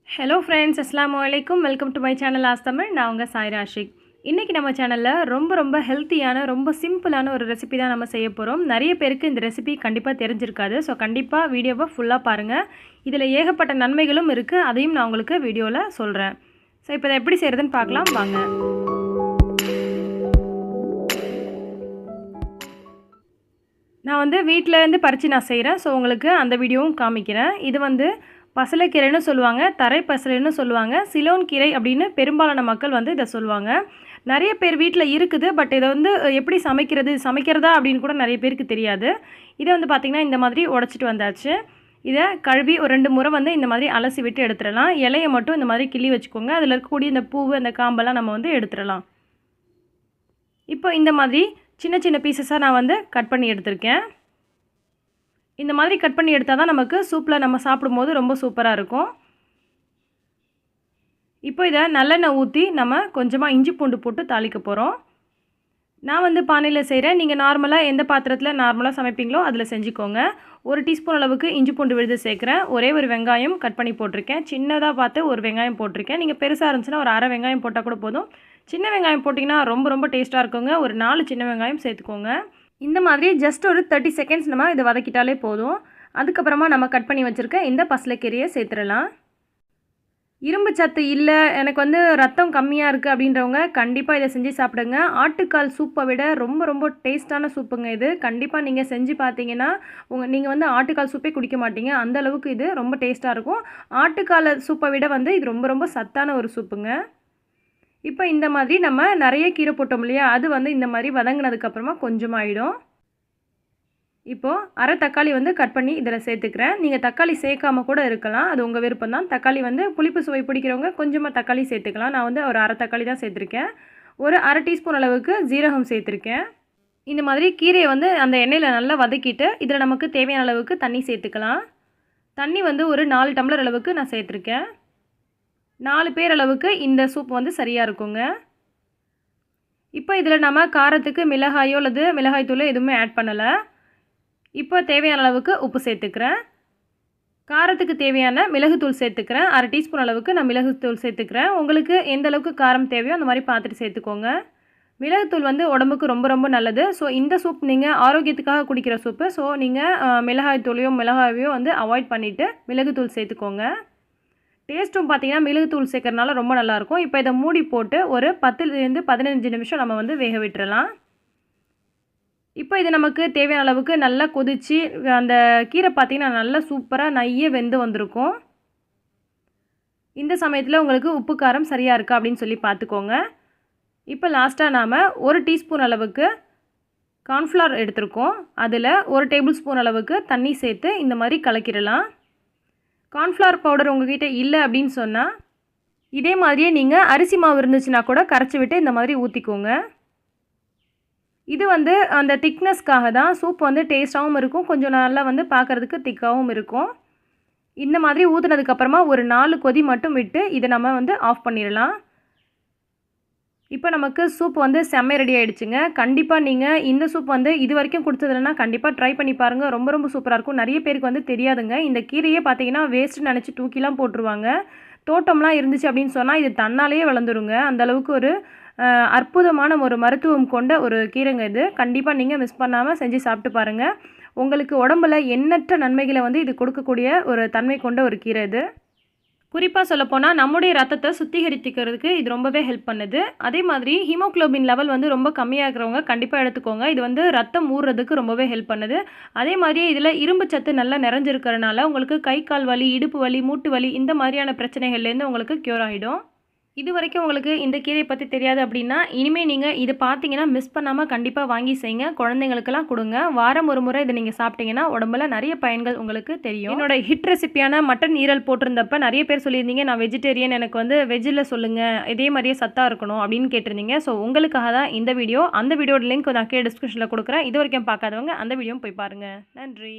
Hello friends, Assalamu alaikum. Welcome to my channel Astamil. நான் உங்க சாய்ரா ஆஷிக். இன்னைக்கு நம்ம சேனல்ல ரொம்ப ஹெல்த்தியான ரொம்ப சிம்பிளான ஒரு ரெசிபி தான் நம்ம செய்ய போறோம். நிறைய பேருக்கு இந்த ரெசிபி கண்டிப்பா தெரிஞ்சிருக்காது. சோ கண்டிப்பா வீடியோவை ஃபுல்லா பாருங்க. இதுல ஏகப்பட்ட நன்மைகளும் இருக்கு. அதையும் நான் உங்களுக்கு வீடியோல சொல்றேன். சோ இப்போ இத எப்படி செய்யறதுன்னு பார்க்கலாம் வாங்க. நான் வந்து வீட்ல இருந்து பறிச்சு நான் செய்றேன். சோ உங்களுக்கு அந்த வீடியோவும் காமிக்கிறேன். இது வந்து பசலைக்கீரைன்னு சொல்லுவாங்க, தரை பசலைன்னு சொல்லுவாங்க, சிலோன் கீரை அப்படின்னு பெரும்பாலான மக்கள் வந்து இதை சொல்லுவாங்க. நிறைய பேர் வீட்டில் இருக்குது. பட் இதை வந்து எப்படி சமைக்கிறதா அப்படின்னு கூட நிறைய பேருக்கு தெரியாது. இதை வந்து பார்த்திங்கன்னா இந்த மாதிரி உடச்சிட்டு வந்தாச்சு. இதை கழுவி ஒரு 2 முறை வந்து இந்த மாதிரி அலசி விட்டு எடுத்துடலாம். இலையை மட்டும் இந்த மாதிரி கிள்ளி வச்சுக்கோங்க. அதில் இருக்கக்கூடிய இந்த பூவு அந்த காம்பெல்லாம் நம்ம வந்து எடுத்துடலாம். இப்போ இந்த மாதிரி சின்ன பீசஸாக நான் வந்து கட் பண்ணி எடுத்திருக்கேன். இந்த மாதிரி கட் பண்ணி எடுத்தால் தான் நமக்கு சூப்பில் நம்ம சாப்பிடும்போது ரொம்ப சூப்பராக இருக்கும். இப்போ இதை நல்லெண்ணெய் ஊற்றி நம்ம கொஞ்சமாக இஞ்சி பூண்டு போட்டு தாளிக்க போகிறோம். நான் வந்து பானையில் செய்கிறேன். நீங்கள் நார்மலாக எந்த பாத்திரத்தில் நார்மலாக சமைப்பீங்களோ அதில் செஞ்சுக்கோங்க. 1 டீஸ்பூன் அளவுக்கு இஞ்சி பூண்டு விழுது சேர்க்குறேன். ஒரே ஒரு வெங்காயம் கட் பண்ணி போட்டிருக்கேன். சின்னதாக பார்த்து ஒரு வெங்காயம் போட்டிருக்கேன். நீங்கள் பெருசாக இருந்துச்சுன்னா ஒரு அரை வெங்காயம் போட்டால் கூட போதும். சின்ன வெங்காயம் போட்டிங்கன்னா ரொம்ப டேஸ்ட்டாக இருக்குங்க. ஒரு 4 சின்ன வெங்காயம் சேர்த்துக்கோங்க. இந்த மாதிரி ஜஸ்ட் ஒரு 30 செகண்ட்ஸ் நம்ம இதை வதக்கிட்டாலே போதும். அதுக்கப்புறமா நம்ம கட் பண்ணி வச்சுருக்க இந்த பசலைக்கீரையை சேர்த்துடலாம். இரும்பு சத்து இல்லை, எனக்கு வந்து ரத்தம் கம்மியாக இருக்குது அப்படின்றவங்க கண்டிப்பாக இதை செஞ்சு சாப்பிடுங்க. ஆட்டுக்கால் சூப்பை விட ரொம்ப டேஸ்ட்டான சூப்புங்க இது. கண்டிப்பாக நீங்கள் செஞ்சு பார்த்தீங்கன்னா நீங்கள் வந்து ஆட்டுக்கால் சூப்பே குடிக்க மாட்டீங்க. அந்த அளவுக்கு இது ரொம்ப டேஸ்ட்டாக இருக்கும். ஆட்டுக்கால் சூப்பை விட வந்து இது ரொம்ப சத்தான ஒரு சூப்புங்க. இப்போ இந்த மாதிரி நம்ம நிறைய கீரை போட்டோம் இல்லையா, அது வந்து இந்த மாதிரி வதங்கினதுக்கப்புறமா கொஞ்சமாகிடும். இப்போது அரை தக்காளி வந்து கட் பண்ணி இதில் சேர்த்துக்கிறேன். நீங்கள் தக்காளி சேர்க்காமல் கூட இருக்கலாம், அது உங்கள் விருப்பம் தான். தக்காளி வந்து புளிப்பு சுவை பிடிக்கிறவங்க கொஞ்சமாக தக்காளி சேர்த்துக்கலாம். நான் வந்து ஒரு அரை தக்காளி தான் சேர்த்துருக்கேன். ஒரு அரை டீஸ்பூன் அளவுக்கு ஜீரகம் சேர்த்துருக்கேன். இந்த மாதிரி கீரையை வந்து அந்த எண்ணெயில் நல்லா வதக்கிட்டு இதில் நமக்கு தேவையான அளவுக்கு தண்ணி சேர்த்துக்கலாம். தண்ணி வந்து ஒரு 4 டம்ளர் அளவுக்கு நான் சேர்த்துருக்கேன். 4 பேர் அளவுக்கு இந்த சூப் வந்து சரியாக இருக்குங்க. இப்போ இதில் நம்ம காரத்துக்கு மிளகாயோ அல்லது மிளகாய் தூள் எதுவுமே ஆட் பண்ணலை. இப்போ தேவையான அளவுக்கு உப்பு சேர்த்துக்கிறேன். காரத்துக்கு தேவையான மிளகுத்தூள் சேர்த்துக்கிறேன். அரை டீஸ்பூன் அளவுக்கு நான் மிளகுத்தூள் சேர்த்துக்கிறேன். உங்களுக்கு எந்த அளவுக்கு காரம் தேவையோ அந்த மாதிரி பார்த்துட்டு சேர்த்துக்கோங்க. மிளகுத்தூள் வந்து உடம்புக்கு ரொம்ப நல்லது. ஸோ இந்த சூப் நீங்கள் ஆரோக்கியத்துக்காக குடிக்கிற சூப்பு. ஸோ நீங்கள் மிளகாய் தூளையோ மிளகாயோ வந்து அவாய்ட் பண்ணிவிட்டு மிளகுத்தூள் சேர்த்துக்கோங்க. டேஸ்ட்டும் பார்த்தீங்கன்னா மிளகுத்தூள் சேர்க்கறனால ரொம்ப நல்லாயிருக்கும். இப்போ இதை மூடி போட்டு ஒரு 10லேருந்து 15 நிமிஷம் நம்ம வந்து வேக விட்டுறலாம். இப்போ இது நமக்கு தேவையான அளவுக்கு நல்லா கொதித்து அந்த கீரை பார்த்திங்கன்னா நல்லா சூப்பராக நைய வெந்து வந்திருக்கும். இந்த சமயத்தில் உங்களுக்கு உப்பு காரம் சரியாக இருக்கா அப்படின்னு சொல்லி பார்த்துக்கோங்க. இப்போ லாஸ்ட்டாக நாம் 1 டீஸ்பூன் அளவுக்கு கார்ன்ஃப்ளவர் எடுத்திருக்கோம். அதில் 1 டேபிள் ஸ்பூன் அளவுக்கு தண்ணி சேர்த்து இந்த மாதிரி கலக்கிடலாம். கார்ன்ஃப்ளவர் பவுடர் உங்கள்கிட்ட இல்லை அப்படின்னு சொன்னால் இதே மாதிரியே நீங்கள் அரிசி மாவு இருந்துச்சுன்னா கூட கரைச்சி விட்டு இந்த மாதிரி ஊற்றிக்கோங்க. இது வந்து அந்த திக்னஸ்க்காக தான். சூப் வந்து டேஸ்ட்டாகவும் இருக்கும், கொஞ்சம் நல்லா வந்து பார்க்குறதுக்கு திக்காகவும் இருக்கும். இந்த மாதிரி ஊற்றுனதுக்கப்புறமா ஒரு 4 கொதி மட்டும் விட்டு இதை நம்ம வந்து ஆஃப் பண்ணிடலாம். இப்போ நமக்கு சூப் வந்து செம்ம ரெடி ஆகிடுச்சுங்க. கண்டிப்பாக நீங்கள் இந்த சூப் வந்து இது வரைக்கும் கொடுத்ததில்லைன்னா கண்டிப்பாக ட்ரை பண்ணி பாருங்கள். ரொம்ப சூப்பராக இருக்கும். நிறைய பேருக்கு வந்து தெரியாதுங்க. இந்த கீரையே பார்த்தீங்கன்னா வேஸ்ட்டுன்னு நினச்சி தூக்கிலாம் போட்டுருவாங்க. தோட்டம்லாம் இருந்துச்சு அப்படின்னு சொன்னால் இது தன்னாலேயே வளர்ந்துருங்க. அந்தளவுக்கு ஒரு அற்புதமான ஒரு மருத்துவம் கொண்ட ஒரு கீரைங்க இது. கண்டிப்பாக நீங்கள் மிஸ் பண்ணாமல் செஞ்சு சாப்பிட்டு பாருங்கள். உங்களுக்கு உடம்புல எண்ணற்ற நன்மைகளை வந்து இது கொடுக்கக்கூடிய ஒரு தன்மை கொண்ட ஒரு கீரை இது. குறிப்பாக சொல்லப்போனால் நம்முடைய ரத்தத்தை சுத்திகரித்துக்கிறதுக்கு இது ரொம்பவே ஹெல்ப் பண்ணுது. அதே மாதிரி ஹீமோக்ளோபின் லெவல் வந்து ரொம்ப கம்மியாக இருக்கிறவங்க கண்டிப்பாக எடுத்துக்கோங்க. இது வந்து ரத்தம் ஊறுறதுக்கு ரொம்பவே ஹெல்ப் பண்ணுது. அதே மாதிரியே இதில் இரும்பு சத்து நல்லா நிறைஞ்சிருக்கிறனால உங்களுக்கு கை கால் வலி, இடுப்பு வலி, மூட்டு வலி இந்த மாதிரியான பிரச்சனைகள்லேருந்து உங்களுக்கு க்யூர் ஆகிடும். இது வரைக்கும் உங்களுக்கு இந்த கீரையை பற்றி தெரியாது அப்படின்னா இனிமேல் நீங்கள் இது பார்த்தீங்கன்னா மிஸ் பண்ணாமல் கண்டிப்பாக வாங்கி செய்யுங்க. குழந்தைங்களுக்கெல்லாம் கொடுங்க. வாரம் ஒரு முறை இதை நீங்கள் சாப்பிட்டீங்கன்னா உடம்புல நிறைய பயன்கள் உங்களுக்கு தெரியும். என்னோட ஹிட் ரெசிப்பியான மட்டன் ஈரல் போட்டிருந்தப்ப நிறைய பேர் சொல்லியிருந்தீங்க நான் வெஜிடேரியன், எனக்கு வந்து வெஜ்ஜில் சொல்லுங்கள், இதே மாதிரியே சத்தாக இருக்கணும் அப்படின்னு கேட்டிருந்தீங்க. ஸோ உங்களுக்காக தான் இந்த வீடியோ. அந்த வீடியோட லிங்க் நான் கீழே டிஸ்கிரிப்ஷனில் கொடுக்குறேன். இது வரைக்கும் பார்க்காதவங்க அந்த வீடியோவும் போய் பாருங்கள். நன்றி.